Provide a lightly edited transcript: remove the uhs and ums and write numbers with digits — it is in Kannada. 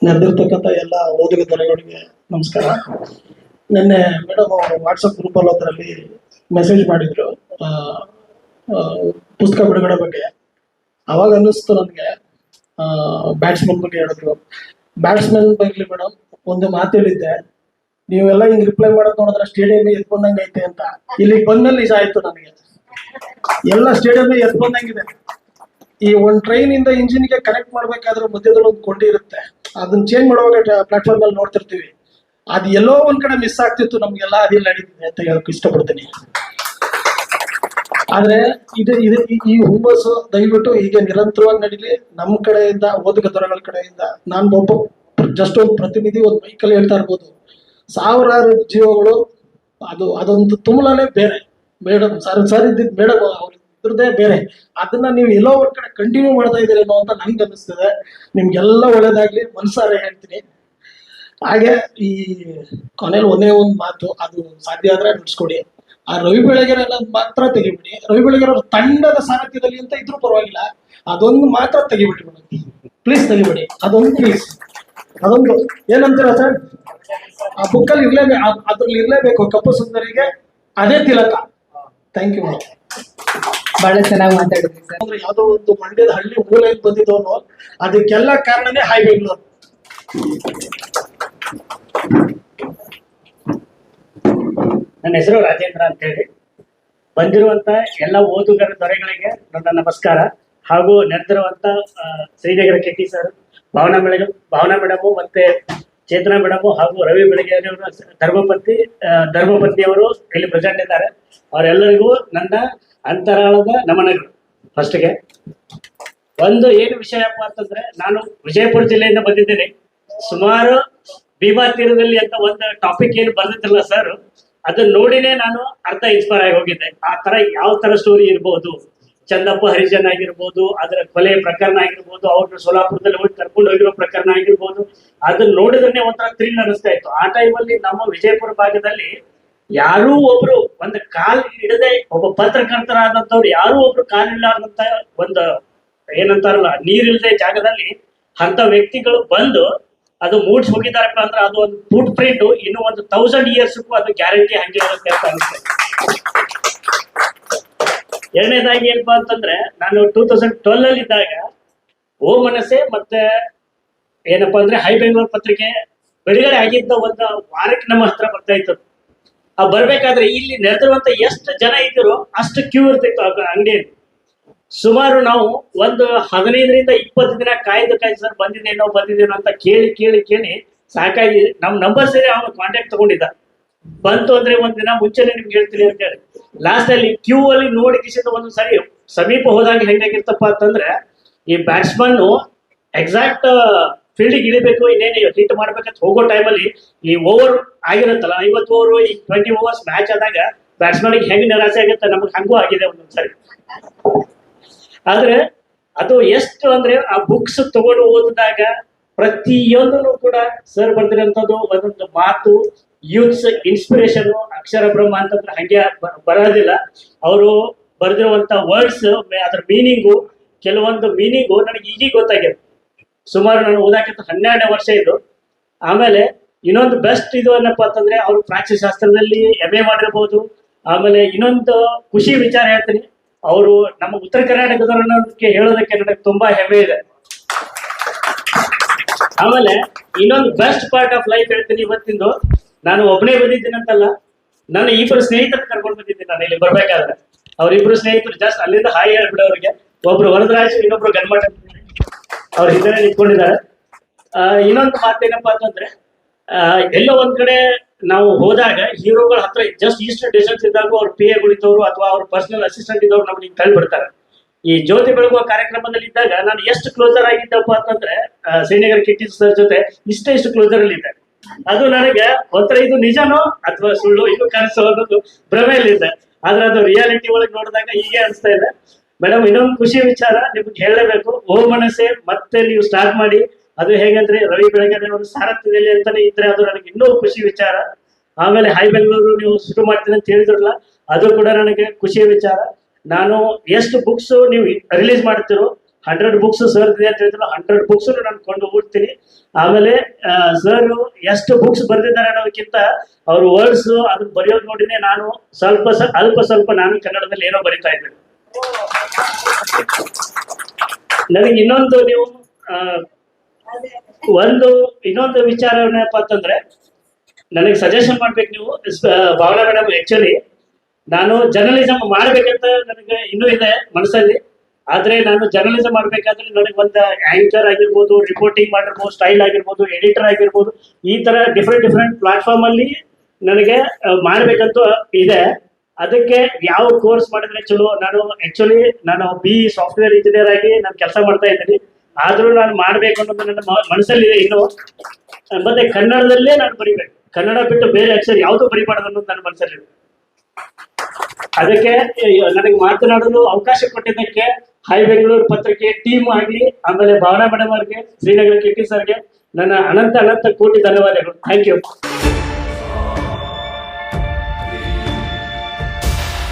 ನೆರೆದಿರ್ತಕ್ಕಂಥ ಎಲ್ಲ ಓದುಗ ದೊರೆಗಳಿಗೆ ನಮಸ್ಕಾರ. ನಿನ್ನೆ ಮೇಡಮ್ ಅವರು ವಾಟ್ಸಪ್ ಗ್ರೂಪಲ್ಲಿ ಅದರಲ್ಲಿ ಮೆಸೇಜ್ ಮಾಡಿದ್ರು ಪುಸ್ತಕ ಬಿಡುಗಡೆ ಬಗ್ಗೆ. ಅವಾಗ ಅನ್ನಿಸ್ತು ನನಗೆ, ಬ್ಯಾಟ್ಸ್ಮನ್ ಬಗ್ಗೆ ಹೇಳಿದ್ರು. ಬ್ಯಾಟ್ಸ್ಮನ್ ಬಗ್ಗೆ ಮೇಡಮ್ ಒಂದು ಮಾತು ಹೇಳಿದ್ದೆ, ನೀವೆಲ್ಲ ಹಿಂಗೆ ರಿಪ್ಲೈ ಮಾಡೋದು ನೋಡಿದ್ರೆ ಸ್ಟೇಡಿಯಂ ಎದ್ದು ಬಂದಂಗೆ ಐತೆ ಅಂತ. ಇಲ್ಲಿಗೆ ಬಂದ್ಮೇಲೆ ನಿಜ ಆಯ್ತು ನನಗೆ, ಎಲ್ಲ ಸ್ಟೇಡಿಯಂ ಎದ್ದು ಬಂದಂಗಿದೆ. ಈ ಒಂದು ಟ್ರೈನ್ ಇಂದ ಇಂಜಿನ್ಗೆ ಕನೆಕ್ಟ್ ಮಾಡ್ಬೇಕಾದ್ರೆ ಮಧ್ಯದಲ್ಲಿ ಒಂದು ಕೊಂಡಿ ಇರುತ್ತೆ, ಅದನ್ನ ಚೇಂಜ್ ಮಾಡುವಾಗ ಪ್ಲಾಟ್ಫಾರ್ಮ್ ಅಲ್ಲಿ ನೋಡ್ತಿರ್ತೀವಿ. ಅದು ಎಲ್ಲೋ ಒಂದ್ ಕಡೆ ಮಿಸ್ ಆಗ್ತಿತ್ತು, ನಮ್ಗೆಲ್ಲ ಅದಿಲ್ಲ ನಡೀತಿದೆ ಅಂತ ಹೇಳಕ್ ಇಷ್ಟಪಡ್ತೀನಿ. ಆದ್ರೆ ಈ ಹುಮ್ಮಸ್ ದಯವಿಟ್ಟು ಹೀಗೆ ನಿರಂತರವಾಗಿ ನಡೀಲಿ. ನಮ್ಮ ಕಡೆಯಿಂದ, ಓದುಗ ದೊರೆಗಳ ಕಡೆಯಿಂದ ನಾನು ಒಬ್ಬ ಜಸ್ಟ್ ಒಂದು ಪ್ರತಿನಿಧಿ, ಒಂದು ಬೈಕಲ್ಲಿ ಹೇಳ್ತಾ ಇರ್ಬೋದು, ಸಾವಿರಾರು ಜೀವಗಳು. ಅದೊಂದು ತುಮಲನೇ ಬೇರೆ. ಮೇಡಮ್ ಸರ್ ಇದ್ದಿದ್ದು ಮೇಡಮ್ ಅವ್ರು ಇದ್ರದ್ದೇ ಬೇರೆ. ಅದನ್ನ ನೀವು ಎಲ್ಲೋ ಒಂದ್ ಕಡೆ ಕಂಟಿನ್ಯೂ ಮಾಡ್ತಾ ಇದ್ದೀರೇನೋ ಅಂತ ನನ್ಗೆ ಅನ್ನಿಸ್ತದೆ. ನಿಮ್ಗೆಲ್ಲ ಒಳ್ಳೇದಾಗ್ಲಿ, ಮನ್ಸಾರೆ ಹೇಳ್ತೀನಿ. ಹಾಗೆ ಈ ಕೊನೆಯಲ್ಲಿ ಒಂದೇ ಒಂದು ಮಾತು, ಅದು ಸಾಧ್ಯ ಆದ್ರೆ ನಡೆಸ್ಕೊಡಿ. ಆ ರವಿ ಬೆಳಗೆರೆ ಮಾತ್ರ ತೆಗಿಬಿಡಿ. ರವಿ ಬೆಳಗೆರೆ ಅವ್ರ ತಂಡದ ಸಾರಥ್ಯದಲ್ಲಿ ಅಂತ ಇದ್ರೂ ಪರವಾಗಿಲ್ಲ, ಅದೊಂದು ಮಾತ್ರ ತೆಗಿಬಿಡಿ ಮೇಡಮ್, ಪ್ಲೀಸ್ ತೆಗಿಬಿಡಿ. ಅದೊಂದು ಪ್ಲೀಸ್, ಅದೊಂದು ಏನಂತೀರ ಸರ್, ಆ ಬುಕ್ಕಲ್ಲಿ ಇರ್ಲೇಬೇಕು, ಅದ್ರಲ್ಲಿ ಇರ್ಲೇಬೇಕು. ಕಪ್ಪು ಸುಂದರಿಗೆ ಅದೇ ತಿಲಕ. Thank you madam. ಬಹಳ ಚೆನ್ನಾಗಿ ಮಾತಾಡಿದ್ರಿ ಸರ್. ಅಂದ್ರೆ ಯಾವ್ದೋ ಒಂದು ಮಂಡ್ಯದ ಹಳ್ಳಿ ಮೂಲೆಯಲ್ಲಿ ಬಂದಿದ್ದವನು, ಅದಕ್ಕೆಲ್ಲ ಕಾರಣನೇ ಹಾಯ್ ಬೆಂಗಳೂರು. ನನ್ನ ಹೆಸರು ರಾಜೇಂದ್ರ ಅಂತ ಹೇಳಿ. ಬಂದಿರುವಂತ ಎಲ್ಲ ಓದುಗರ ದೊರೆಗಳಿಗೆ ನನ್ನ ನಮಸ್ಕಾರ. ಹಾಗೂ ನೆರೆದಿರುವಂತ ಶ್ರೀನಗರ ಕೆಟ್ಟಿ ಸರ್, ಭಾವನಾ ಮೇಡಮು ಮತ್ತೆ ಚೇತನಾ ಮೇಡಮು ಹಾಗೂ ರವಿ ಬೆಳಗೆರೆ ಧರ್ಮಪತ್ನಿಯವರು ಇಲ್ಲಿ ಪ್ರೆಸೆಂಟ್ ಇದ್ದಾರೆ. ಅವರೆಲ್ಲರಿಗೂ ನನ್ನ ಅಂತರಾಳದ ನಮನಗಳು. ಫಸ್ಟ್ಗೆ ಒಂದು ಏನು ವಿಷಯಪ್ಪ ಅಂತಂದ್ರೆ, ನಾನು ವಿಜಯಪುರ ಜಿಲ್ಲೆಯಿಂದ ಬಂದಿದ್ದೇನೆ. ಸುಮಾರು ಭೀಮಾ ತೀರದಲ್ಲಿ ಅಂತ ಒಂದು ಟಾಪಿಕ್ ಏನು ಬರ್ದಿದ್ರಲ್ಲ ಸರ್, ಅದನ್ನ ನೋಡಿನೇ ನಾನು ಅರ್ಧ ಇನ್ಸ್ಪೈರ್ ಆಗಿ ಹೋಗಿದ್ದೆ. ಆ ತರ ಯಾವ ತರ ಸ್ಟೋರಿ ಇರ್ಬೋದು, ಚಂದಪ್ಪ ಹರಿಜನ್ ಆಗಿರ್ಬೋದು, ಅದರ ಕೊಲೆ ಪ್ರಕರಣ ಆಗಿರ್ಬೋದು, ಅವ್ರನ್ನ ಸೋಲಾಪುರದಲ್ಲಿ ಹೋಗಿ ಕರ್ಕೊಂಡು ಹೋಗಿರೋ ಪ್ರಕರಣ ಆಗಿರ್ಬೋದು, ಅದನ್ನ ನೋಡಿದ್ರೆ ಒಂಥರ ಥ್ರಿಲ್ ಅನಿಸ್ತಾ ಇತ್ತು. ಆ ಟೈಮಲ್ಲಿ ನಮ್ಮ ವಿಜಯಪುರ ಭಾಗದಲ್ಲಿ ಯಾರೂ ಒಬ್ರು ಒಂದು ಕಾಲ್ ಹಿಡದೆ, ಒಬ್ಬ ಪತ್ರಕರ್ತರಾದಂಥವ್ರು ಯಾರೂ ಒಬ್ರು ಕಾಲ್ ಇಲ್ಲಾರ್ದಂತ ಒಂದು ಏನಂತಾರಲ್ಲ ನೀರಿಲ್ಲದೆ ಜಾಗದಲ್ಲಿ ಅಂತ ವ್ಯಕ್ತಿಗಳು ಬಂದು ಅದು ಮೂಡ್ಸ್ ಹೋಗಿದಾರಪ್ಪ ಅಂದ್ರೆ, ಅದು ಒಂದು ಫುಟ್ ಪ್ರಿಂಟ್ ಇನ್ನು ಒಂದು 1000 yearsಗೂ ಅದು ಗ್ಯಾರಂಟಿ ಹಂಗೆ ಇರುತ್ತೆ ಅಂತ ಅನಿಸ್ತದೆ. ಎರಡನೇದಾಗಿ ಏನಪ್ಪಾ ಅಂತಂದ್ರೆ, ನಾನು 2012 ಅಲ್ಲಿ ಇದ್ದಾಗ ಓ ಮನಸ್ಸೆ ಮತ್ತೆ ಏನಪ್ಪಾ ಅಂದ್ರೆ ಹೈ ಬೆಂಗಳೂರು ಪತ್ರಿಕೆ ಬಿಡುಗಡೆ ಆಗಿದ್ದ ಒಂದು ವಾರಕ್ಕೆ ನಮ್ಮ ಹತ್ರ ಬರ್ತಾ ಇತ್ತು. ಆ ಬರ್ಬೇಕಾದ್ರೆ ಇಲ್ಲಿ ನೆರೆದಿರುವಂತ ಎಷ್ಟು ಜನ ಇದ್ರು ಅಷ್ಟು ಕ್ಯೂ ಇರ್ತಿತ್ತು ಅಂಗಡಿಯಲ್ಲಿ. ಸುಮಾರು ನಾವು ಒಂದು 15ರಿಂದ 20 ದಿನ ಕಾಯ್ದು ಸರ್ ಬಂದಿದ್ದೇನೋ ಅಂತ ಕೇಳಿ ಸಾಕಾಗಿ ನಮ್ ನಂಬರ್ ಸೇರಿ ಅವನು ಕಾಂಟ್ಯಾಕ್ಟ್ ತಗೊಂಡಿದ್ದ. ಬಂತು ಅಂದ್ರೆ ಒಂದ್ ದಿನ ಮುಂಚೆನೆ ನಿಮ್ಗೆ ಹೇಳ್ತೀನಿ ಅಂತ ಹೇಳಿ. ಲಾಸ್ಟ್ ಅಲ್ಲಿ ಕ್ಯೂ ಅಲ್ಲಿ ನೋಡಿ ಕಿಸಿದ ಒಂದು ಸರಿ ಸಮೀಪ ಹೋದಾಗ ಹೆಂಗಾಗಿರ್ತಪ್ಪ ಅಂತಂದ್ರೆ, ಈ ಬ್ಯಾಟ್ಸ್ಮನ್ ಎಕ್ಸಾಕ್ಟ್ ಫೀಲ್ಡಿಗೆ ಇಳಿಬೇಕು, ಇನ್ನೇನು ಹಿಟ್ ಮಾಡ್ಬೇಕಂತ ಹೋಗೋ ಟೈಮಲ್ಲಿ ಈ ಓವರ್ ಆಗಿರುತ್ತಲ್ಲ, 50 ಓವರ್, ಈ 20 ಓವರ್ಸ್ ಮ್ಯಾಚ್ ಆದಾಗ ಬ್ಯಾಟ್ಸ್ಮನ್ಗೆ ಹೆಂಗ್ ನಿರಾಸೆ ಆಗುತ್ತೆ, ನಮಗೆ ಹಂಗೂ ಆಗಿದೆ ಒಂದೊಂದ್ಸರಿ. ಆದ್ರೆ ಅದು ಎಷ್ಟು ಅಂದ್ರೆ, ಆ ಬುಕ್ಸ್ ತಗೊಂಡು ಓದಿದಾಗ ಪ್ರತಿಯೊಂದನ್ನು ಕೂಡ ಸರ್ ಬರ್ದಿರೋಂಥದ್ದು ಒಂದೊಂದು ಮಾತು, ಯೂತ್ಸ್ ಇನ್ಸ್ಪಿರೇಷನ್, ಅಕ್ಷರ ಬ್ರಹ್ಮ ಅಂತಂದ್ರೆ ಹಂಗೆ ಬರೋದಿಲ್ಲ. ಅವರು ಬರ್ದಿರುವಂತ ವರ್ಡ್ಸ್, ಅದ್ರ ಮೀನಿಂಗು, ಕೆಲವೊಂದು ಮೀನಿಂಗು ನನಗೆ ಈಗೀಗ ಗೊತ್ತಾಗಿದೆ. ಸುಮಾರು ನಾನು ಓದಾಕಂತ 12ನೇ ವರ್ಷ ಇದು. ಆಮೇಲೆ ಇನ್ನೊಂದು ಬೆಸ್ಟ್ ಇದು ಏನಪ್ಪಾ ಅಂತಂದ್ರೆ, ಅವರು ಪ್ರಾಚ್ಯ ಶಾಸ್ತ್ರದಲ್ಲಿ MA ಮಾಡಿರ್ಬೋದು. ಆಮೇಲೆ ಇನ್ನೊಂದು ಖುಷಿ ವಿಚಾರ ಹೇಳ್ತೀನಿ, ಅವರು ನಮ್ಮ ಉತ್ತರ ಕರ್ನಾಟಕದವರನ್ನೋದಕ್ಕೆ ಹೇಳೋದಕ್ಕೆ ನನಗೆ ತುಂಬಾ ಹೆಮ್ಮೆ ಇದೆ. ಆಮೇಲೆ ಇನ್ನೊಂದು ಬೆಸ್ಟ್ ಪಾರ್ಟ್ ಆಫ್ ಲೈಫ್ ಹೇಳ್ತೀನಿ ಇವತ್ತಿಂದು. ನಾನು ಒಬ್ಬನೇ ಬಂದಿದ್ದೀನಂತಲ್ಲ, ನನ್ನ 2 ಸ್ನೇಹಿತರು ಕರ್ಕೊಂಡು ಬಂದಿದ್ದೀನಿ ನಾನು ಇಲ್ಲಿ ಬರ್ಬೇಕಾದ್ರೆ. ಅವ್ರಿಬ್ರು ಸ್ನೇಹಿತರು ಜಸ್ಟ್ ಅಲ್ಲಿಂದ ಹಾಯ್ ಹೇಳ್ಬಿಡೋರಿಗೆ, ಒಬ್ರು ವರದರಾಜ್, ಇನ್ನೊಬ್ರು ಗನ್ಮಠ, ಅವ್ರ ಹಿಂದೆ ನಿಂತ್ಕೊಂಡಿದ್ದಾರೆ. ಇನ್ನೊಂದು ಮಾತೇನಪ್ಪಾ ಅಂತಂದ್ರೆ, ಎಲ್ಲೋ ಒಂದ್ ಕಡೆ ನಾವು ಹೋದಾಗ ಹೀರೋಗಳ ಹತ್ರ ಜಸ್ಟ್ ಇಷ್ಟು ಡಿಸ್ಟೆನ್ಸ್ ಇದ್ದಾಗ ಅವ್ರ PA ಗಳಿದ್ದವರು ಅಥವಾ ಅವ್ರ ಪರ್ಸನಲ್ ಅಸಿಸ್ಟೆಂಟ್ ಇದ್ದವ್ರು ನಮ್ಗೆ ತಳ್ಳಿ ಬಿಡ್ತಾರೆ. ಈ ಜ್ಯೋತಿ ಬೆಳಗುವ ಕಾರ್ಯಕ್ರಮದಲ್ಲಿ ಇದ್ದಾಗ ನಾನು ಎಷ್ಟು ಕ್ಲೋಸರ್ ಆಗಿದ್ದಪ್ಪ ಅಂತಂದ್ರೆ, ಶ್ರೀನಗರ ಕಿಟ್ಟಿ ಸರ್ ಜೊತೆ ಇಷ್ಟು ಕ್ಲೋಸರ್ ಅಲ್ಲಿ ಇದ್ದೆ. ಅದು ನನಗೆ ಒಂಥರ ಇದು ನಿಜನೋ ಅಥವಾ ಸುಳ್ಳು, ಇದು ಕನಸು ಅನ್ನೋದು ಭ್ರಮೆಯಲ್ಲಿದೆ. ಆದ್ರೆ ಅದು ರಿಯಾಲಿಟಿ ಒಳಗೆ ನೋಡಿದಾಗ ಹೀಗೆ ಅನಿಸ್ತಾ ಇದೆ. ಮೇಡಮ್, ಇನ್ನೊಂದು ಖುಷಿ ವಿಚಾರ ನಿಮ್ಗೆ ಹೇಳಲೇಬೇಕು. ಓ ಮನಸ್ಸೆ ಮತ್ತೆ ನೀವು ಸ್ಟಾರ್ಟ್ ಮಾಡಿ. ಅದು ಹೇಗಂದ್ರೆ, ರವಿ ಬೆಳಗೆರೆ ಅವರು ಸಾರಥ್ಯದಲ್ಲಿ ಅಂತಾನೆ ಇದ್ರೆ ಅದು ನನಗೆ ಇನ್ನೂ ಖುಷಿ ವಿಚಾರ. ಆಮೇಲೆ ಹೈ ಬೆಂಗಳೂರು ನೀವು ಶುರು ಮಾಡ್ತೀನಿ ಅಂತ ಹೇಳಿದ್ರಲ್ಲ, ಅದು ಕೂಡ ನನಗೆ ಖುಷಿಯ ವಿಚಾರ. ನಾನು ಎಷ್ಟು ಬುಕ್ಸ್ ನೀವು ರಿಲೀಸ್ ಮಾಡ್ತಿರೋ 100 ಬುಕ್ಸ್ ಸರ್ ಇದೆ ಅಂತ ಹೇಳಿದ್ರು 100 ಬುಕ್ಸ್ ನಾನು ಕೊಂಡು ಹೋಗ್ತೀನಿ. ಆಮೇಲೆ ಸರ್ ಎಷ್ಟು ಬುಕ್ಸ್ ಬರೆದಿದ್ದಾರೆ ಅನ್ನೋದಕ್ಕಿಂತ ಅವ್ರ ವರ್ಡ್ಸ್ ಅದನ್ನ ಬರೆಯೋದು ನೋಡಿನೇ ನಾನು ಅಲ್ಪ ಸ್ವಲ್ಪ ನಾನು ಕನ್ನಡದಲ್ಲಿ ಏನೋ ಬರಿತಾ ಇದ್ದೇನೆ. ನನಗೆ ಇನ್ನೊಂದು ನೀವು ಇನ್ನೊಂದು ವಿಚಾರ ಏನಪ್ಪ ಅಂತಂದ್ರೆ ನನಗೆ ಸಜೆಷನ್ ಮಾಡ್ಬೇಕು ನೀವು ಭಾವನಾ ಮೇಡಮ್. ಆಕ್ಚುಲಿ ನಾನು ಜರ್ನಲಿಸಮ್ ಮಾಡ್ಬೇಕಂತ ನನಗೆ ಇನ್ನೂ ಇದೆ ಮನಸ್ಸಲ್ಲಿ. ಆದ್ರೆ ನಾನು ಜರ್ನಲಿಸಮ್ ಮಾಡ್ಬೇಕಾದ್ರೆ ನನಗೆ ಒಂದು ಆಂಕರ್ ಆಗಿರ್ಬೋದು, ರಿಪೋರ್ಟಿಂಗ್ ಮಾಡಿರ್ಬೋದು, ಸ್ಟೈಲ್ ಆಗಿರ್ಬೋದು, ಎಡಿಟರ್ ಆಗಿರ್ಬೋದು, ಈ ತರ ಡಿಫ್ರೆಂಟ್ ಪ್ಲಾಟ್ಫಾರ್ಮ್ ಅಲ್ಲಿ ನನಗೆ ಮಾಡ್ಬೇಕಂತ ಇದೆ. ಅದಕ್ಕೆ ಯಾವ ಕೋರ್ಸ್ ಮಾಡಿದ್ರೆ ಚಲೋ? ನಾನು BE ಸಾಫ್ಟ್ವೇರ್ ಇಂಜಿನಿಯರ್ ಆಗಿ ನಾನು ಕೆಲಸ ಮಾಡ್ತಾ ಇದ್ದೀನಿ. ಆದ್ರೂ ನಾನು ಮಾಡ್ಬೇಕು ಅನ್ನೋದು ನನ್ನ ಮನಸ್ಸಲ್ಲಿದೆ ಇನ್ನು. ಮತ್ತೆ ಕನ್ನಡದಲ್ಲೇ ನಾನು ಬರಿಬೇಕು, ಕನ್ನಡ ಬಿಟ್ಟು ಬೇರೆ ಅಕ್ಷರ ಯಾವುದು ಬರಿಬಾರ್ದು ಅನ್ನೋದು ನನ್ನ ಮನಸ್ಸಲ್ಲಿದೆ. ಅದಕ್ಕೆ ನನಗೆ ಮಾತನಾಡಲು ಅವಕಾಶ ಕೊಟ್ಟಿದ್ದಕ್ಕೆ ಹೈ ಬೆಂಗಳೂರು ಪತ್ರಿಕೆ ಟೀಮ್ ಆಗ್ಲಿ, ಆಮೇಲೆ ಭಾವನಾ ಮೇಡಮ್ ಅವ್ರಿಗೆ, ಶ್ರೀನಗರ KT ಸರ್ಗೆ ನನ್ನ ಅನಂತ ಕೋಟಿ ಧನ್ಯವಾದಗಳು. Thank you.